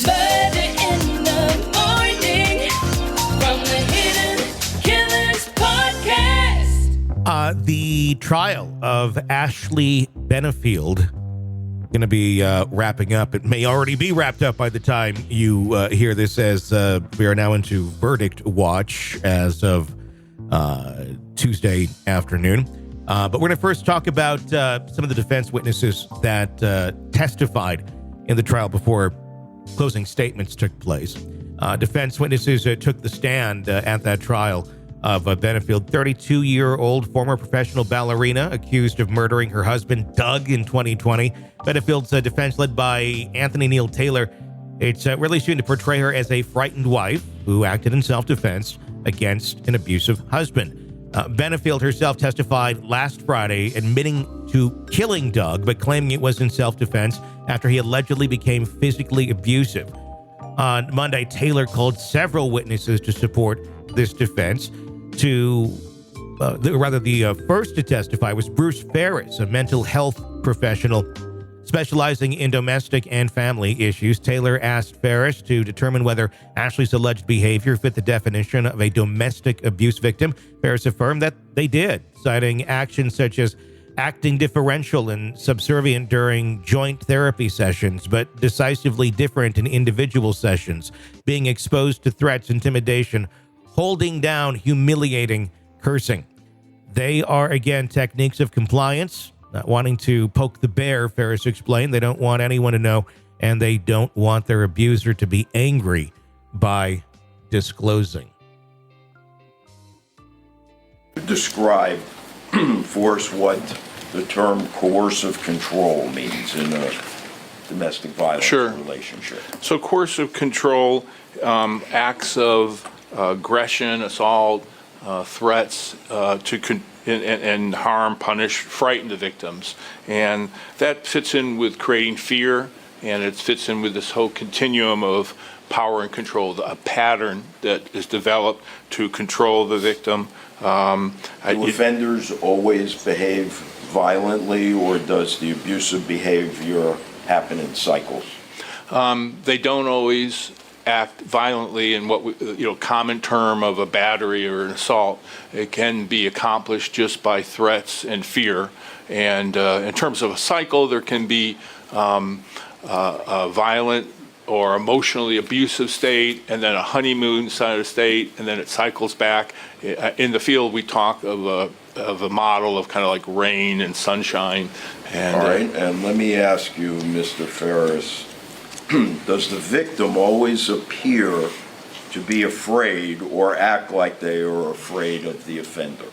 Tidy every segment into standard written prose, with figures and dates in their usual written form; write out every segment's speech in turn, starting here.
Murder in the morning from the Hidden Killers podcast. The trial of Ashley Benefield going to be wrapping up. It may already be wrapped up by the time you hear this, as we are now into verdict watch as of Tuesday afternoon. But we're going to first talk about some of the defense witnesses that testified in the trial before closing statements took place. Defense witnesses took the stand at that trial of Benefield, 32-year-old former professional ballerina accused of murdering her husband, Doug, in 2020. Benefield's defense, led by Anthony Neal Taylor, it's really soon to portray her as a frightened wife who acted in self-defense against an abusive husband. Benefield herself testified last Friday, admitting to killing Doug, but claiming it was in self-defense after he allegedly became physically abusive. On Monday, Taylor called several witnesses to support this defense. The first to testify was Bruce Ferris, a mental health professional specializing in domestic and family issues. Taylor asked Ferris to determine whether Ashley's alleged behavior fit the definition of a domestic abuse victim. Ferris affirmed that they did, citing actions such as acting deferential and subservient during joint therapy sessions, but decisively different in individual sessions, being exposed to threats, intimidation, holding down, humiliating, cursing. They are, again, techniques of compliance, not wanting to poke the bear, Ferris explained. They don't want anyone to know, and they don't want their abuser to be angry by disclosing. Describe for us what the term coercive control means in a domestic violence relationship. So coercive control, acts of aggression, assault, threats and harm, punish, frighten the victims. And that fits in with creating fear, and it fits in with this whole continuum of power and control, a pattern that is developed to control the victim. Do offenders always behave violently, or does the abusive behavior happen in cycles? They don't always act violently in what common term of a battery or an assault. It can be accomplished just by threats and fear. And in terms of a cycle, there can be a violent or emotionally abusive state, and then a honeymoon side of state, and then it cycles back. In the field, we talk of a model of kind of like rain and sunshine. And, all right, and let me ask you, Mr. Ferris, does the victim always appear to be afraid or act like they are afraid of the offender?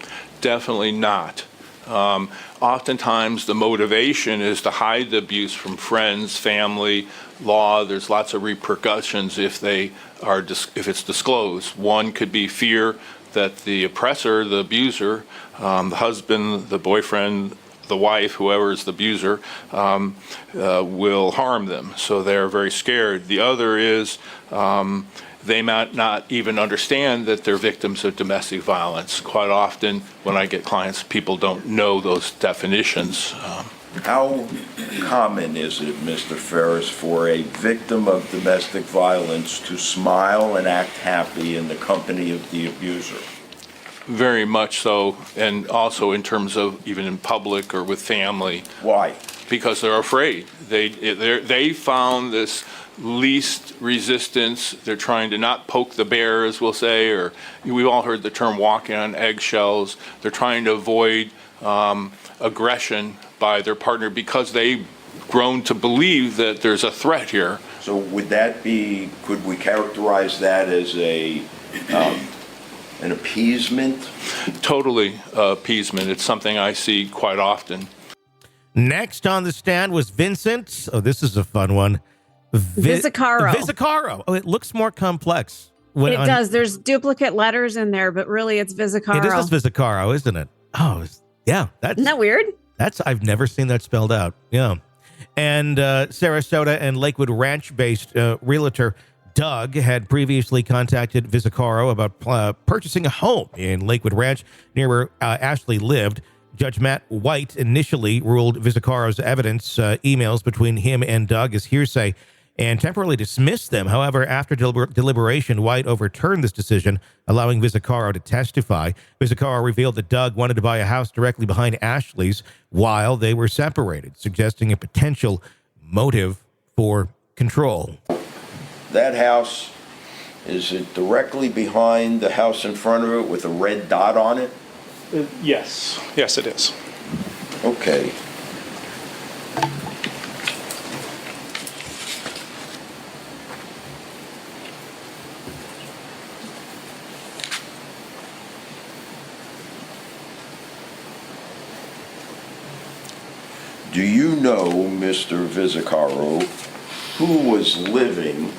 Definitely not. Oftentimes the motivation is to hide the abuse from friends, family, law. There's lots of repercussions if it's disclosed. One could be fear that the oppressor, the abuser, the husband, the boyfriend, the wife, whoever is the abuser, will harm them. So they're very scared. The other is they might not even understand that they're victims of domestic violence. Quite often when I get clients, people don't know those definitions. How common is it, Mr. Ferris, for a victim of domestic violence to smile and act happy in the company of the abuser? Very much so, and also in terms of even in public or with family. Why? Because they're afraid. They found this least resistance. They're trying to not poke the bear, as we'll say, or we've all heard the term walking on eggshells. They're trying to avoid aggression by their partner because they've grown to believe that there's a threat here. So could we characterize that as an appeasement? Totally appeasement. It's something I see quite often. Next on the stand was Vincent. Oh, this is a fun one. Visicaro. Oh, it looks more complex. It does. There's duplicate letters in there, but really it's Visicaro. It is Visicaro, isn't it? Oh, yeah. Isn't that weird? I've never seen that spelled out. Yeah. And Sarasota and Lakewood Ranch-based realtor Doug had previously contacted Visicaro about purchasing a home in Lakewood Ranch near where Ashley lived. Judge Matt White initially ruled Visicaro's evidence emails between him and Doug as hearsay. and temporarily dismissed them. However, after deliberation, White overturned this decision, allowing Vizzacaro to testify. Vizzacaro revealed that Doug wanted to buy a house directly behind Ashley's while they were separated, suggesting a potential motive for control. That house, is it directly behind the house in front of it with a red dot on it? Yes. Yes, it is. Okay. Do you know, Mr. Vizzacaro, who was living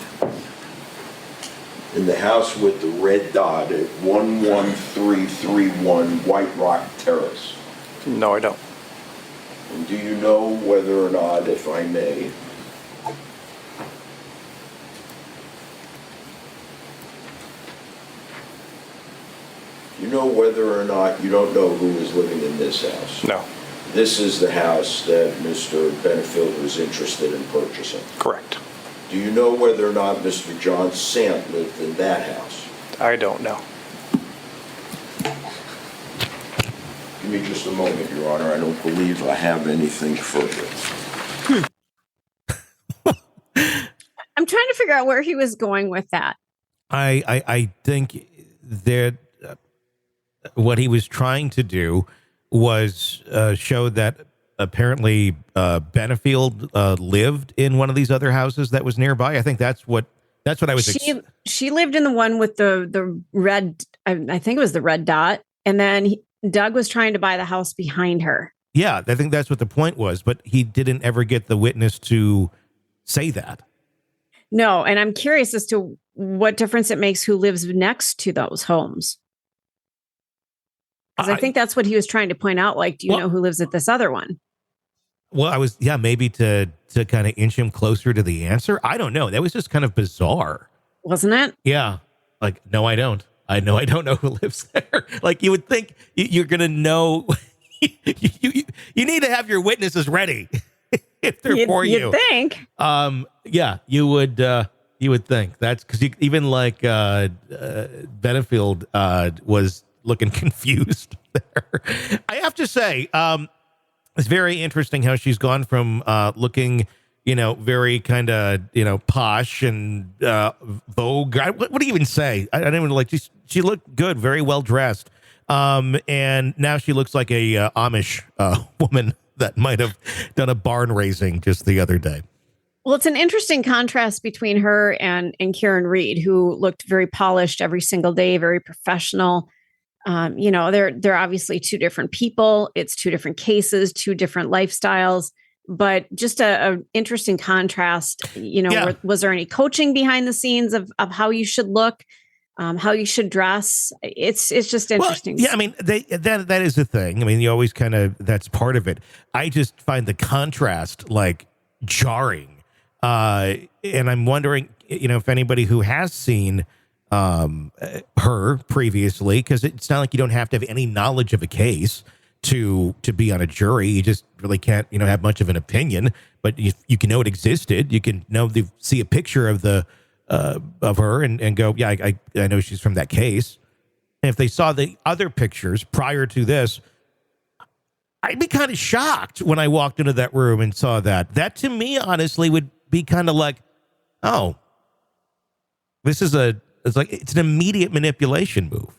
in the house with the red dot at 11331 White Rock Terrace? No, I don't. And do you know whether or not, if I may, you know whether or not you don't know who was living in this house? No. This is the house that Mr. Benefield was interested in purchasing. Correct. Do you know whether or not Mr. John Sant lived in that house? I don't know. Give me just a moment, Your Honor. I don't believe I have anything further. I'm trying to figure out where he was going with that. I think that what he was trying to do was show that apparently Benefield lived in one of these other houses that was nearby. I think that's what I was. She lived in the one with the red. I think it was the red dot, and then Doug was trying to buy the house behind her. Yeah, I think that's what the point was, but he didn't ever get the witness to say that. No, and I'm curious as to what difference it makes who lives next to those homes. Because I think that's what he was trying to point out. Like, do you know who lives at this other one? Well, maybe to kind of inch him closer to the answer. I don't know. That was just kind of bizarre. Wasn't it? Yeah. Like, no, I don't. I don't know who lives there. Like, you would think you're going to know. you need to have your witnesses ready if they're for you. You'd think. Yeah, you would think. That's because even like Benefield was looking confused there. I have to say, it's very interesting how she's gone from looking, very kind of, posh and vogue. What do you even say? I don't even like. She looked good, very well dressed, and now she looks like a Amish woman that might have done a barn raising just the other day. Well, it's an interesting contrast between her and Kieran Reed, who looked very polished every single day, very professional. They're obviously two different people. It's two different cases, two different lifestyles, but just a interesting contrast. Was there any coaching behind the scenes of how you should look, how you should dress? It's just interesting. Well, yeah, I mean, that is the thing. I mean, you always that's part of it. I just find the contrast like jarring. And I'm wondering, if anybody who has seen her previously, because it's not like you don't have to have any knowledge of a case to be on a jury. You just really can't, have much of an opinion, but you can know it existed. You can see a picture of of her and go, yeah, I know she's from that case. And if they saw the other pictures prior to this, I'd be kind of shocked when I walked into that room and saw that. That to me, honestly, would be kind of like, oh, it's an immediate manipulation move.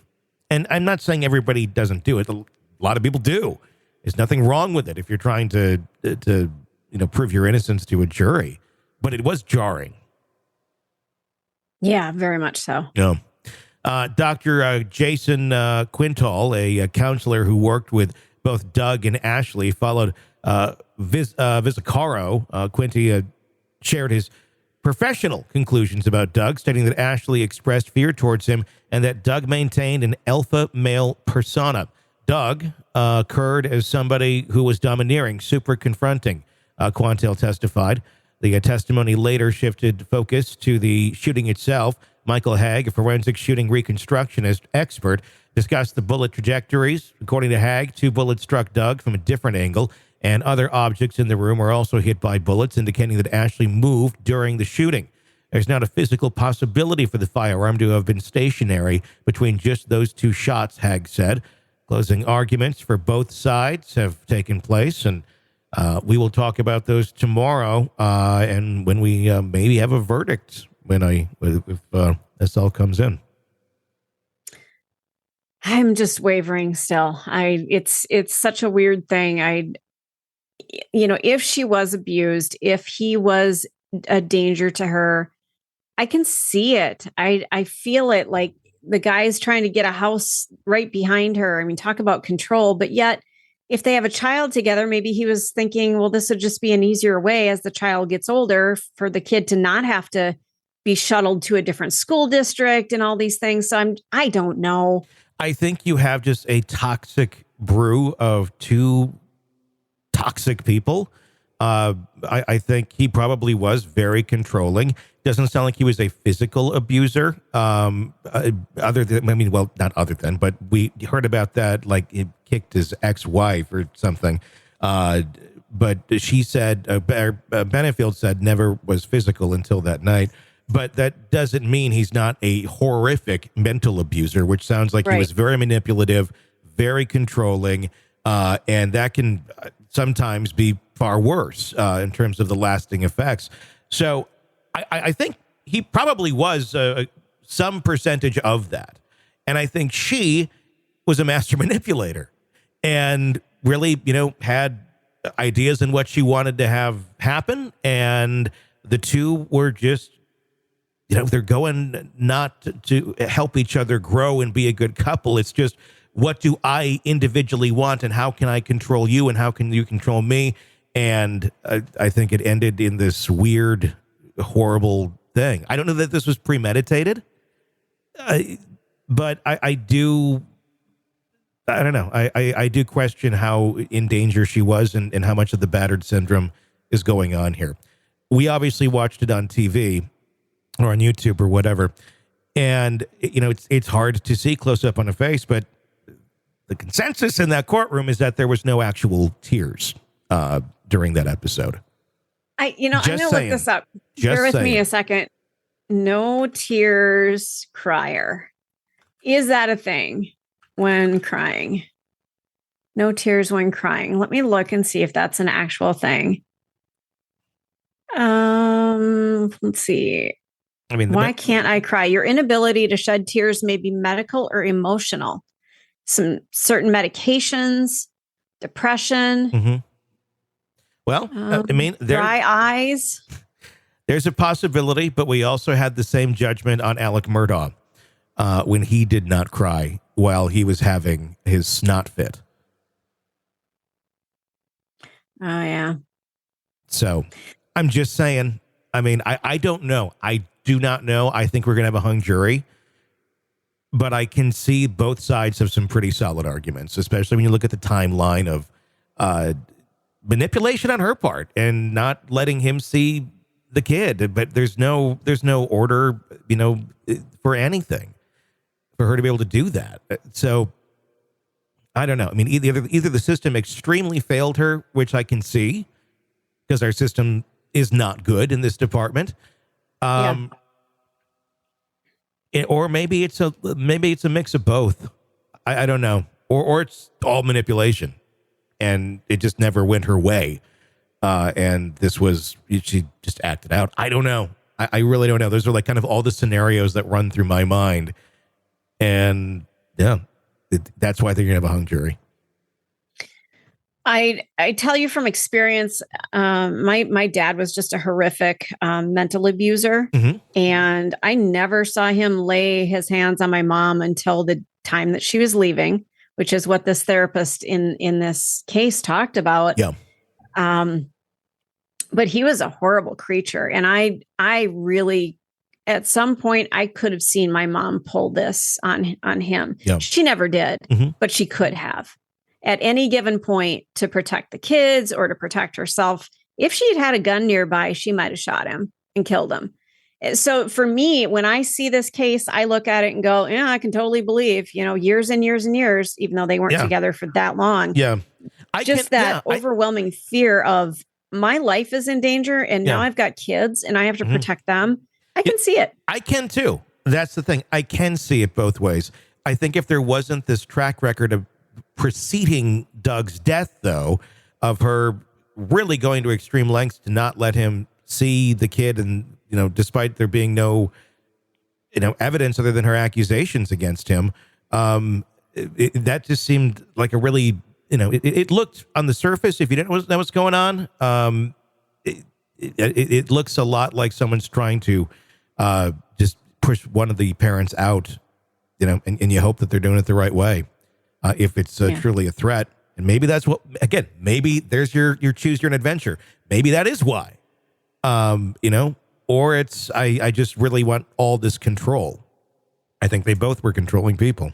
And I'm not saying everybody doesn't do it. A lot of people do. There's nothing wrong with it if you're trying to prove your innocence to a jury. But it was jarring. Yeah, very much so. Yeah. Dr. Jason Quintal, a counselor who worked with both Doug and Ashley, followed Vizzacaro. Quinty shared his professional conclusions about Doug, stating that Ashley expressed fear towards him and that Doug maintained an alpha male persona. Doug occurred as somebody who was domineering, super confronting, Quintal testified. The testimony later shifted focus to the shooting itself. Michael Haig, a forensic shooting reconstructionist expert, discussed the bullet trajectories. According to Haig, 2 bullets struck Doug from a different angle and other objects in the room were also hit by bullets, indicating that Ashley moved during the shooting. There's not a physical possibility for the firearm to have been stationary between just those two shots, Hagg said. Closing arguments for both sides have taken place, and we will talk about those tomorrow, and when we maybe have a verdict if this all comes in. I'm just wavering still. It's such a weird thing. If she was abused, if he was a danger to her, I can see it. I feel it. Like the guy is trying to get a house right behind her. I mean, talk about control, but yet if they have a child together, maybe he was thinking, well, this would just be an easier way as the child gets older for the kid to not have to be shuttled to a different school district and all these things. So I don't know. I think you have just a toxic brew of two toxic people. I think he probably was very controlling. Doesn't sound like he was a physical abuser. Not other than, but we heard about that, like he kicked his ex-wife or something. But she said, Benefield said never was physical until that night. But that doesn't mean he's not a horrific mental abuser, which sounds like he was very manipulative, very controlling, and that can sometimes be far worse in terms of the lasting effects. So I think he probably was some percentage of that. And I think she was a master manipulator and really, had ideas in what she wanted to have happen. And the two were just, they're going not to help each other grow and be a good couple. It's just, what do I individually want, and how can I control you, and how can you control me? And I think it ended in this weird, horrible thing. I don't know that this was premeditated, but I don't know. I do question how in danger she was and how much of the battered syndrome is going on here. We obviously watched it on TV or on YouTube or whatever. And, it's hard to see close up on a face, but the consensus in that courtroom is that there was no actual tears during that episode. I'm going to look this up. Bear with me a second. No tears crier. Is that a thing when crying? No tears when crying. Let me look and see if that's an actual thing. Let's see. Why can't I cry? Your inability to shed tears may be medical or emotional. Some certain medications, depression. Mm-hmm. Well, dry eyes. There's a possibility, but we also had the same judgment on Alec Murdaugh when he did not cry while he was having his snot fit. Oh, yeah. So I'm just saying, I don't know. I do not know. I think we're going to have a hung jury. But I can see both sides have some pretty solid arguments, especially when you look at the timeline of manipulation on her part and not letting him see the kid. But there's no order, for anything for her to be able to do that. So I don't know. Either the system extremely failed her, which I can see because our system is not good in this department. Or maybe it's a mix of both. I don't know. Or it's all manipulation, and it just never went her way. And she just acted out. I don't know. I really don't know. Those are like kind of all the scenarios that run through my mind, and that's why they're gonna have a hung jury. I tell you from experience, my dad was just a horrific mental abuser, and I never saw him lay his hands on my mom until the time that she was leaving, which is what this therapist in this case talked about. Yeah. But he was a horrible creature, and I really, at some point, I could have seen my mom pull this on him. Yeah. She never did, but she could have. At any given point to protect the kids or to protect herself. If she had a gun nearby, she might have shot him and killed him. So for me, when I see this case, I look at it and go, yeah, I can totally believe, years and years and years, even though they weren't together for that long. Yeah. just that overwhelming fear of my life is in danger, and now I've got kids and I have to protect them. I can see it. I can too. That's the thing. I can see it both ways. I think if there wasn't this track record of preceding Doug's death, though, of her really going to extreme lengths to not let him see the kid, and, you know, despite there being no, you know, evidence other than her accusations against him, that just seemed like a really, you know, it looked on the surface, if you didn't know what's going on, it looks a lot like someone's trying to just push one of the parents out, you know, and you hope that they're doing it the right way. If it's truly a threat. And maybe that's what, again, maybe there's your choose your own adventure. Maybe that is why, you know, or it's, I just really want all this control. I think they both were controlling people.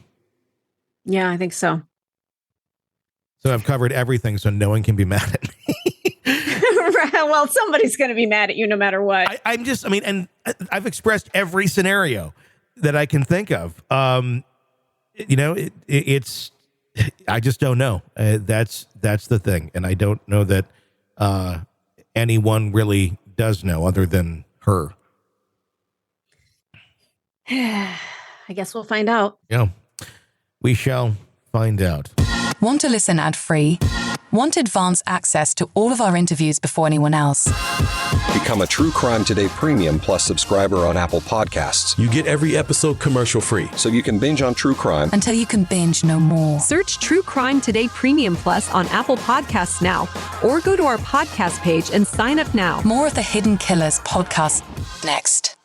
Yeah, I think so. So I've covered everything so no one can be mad at me. Well, somebody's going to be mad at you no matter what. And I've expressed every scenario that I can think of. You know, it's, I just don't know. That's the thing. And I don't know that anyone really does know other than her. I guess we'll find out. Yeah, we shall find out. Want to listen ad-free? Want advanced access to all of our interviews before anyone else? Become a True Crime Today Premium Plus subscriber on Apple Podcasts. You get every episode commercial-free. So you can binge on true crime until you can binge no more. Search True Crime Today Premium Plus on Apple Podcasts now, or go to our podcast page and sign up now. More of the Hidden Killers podcast next.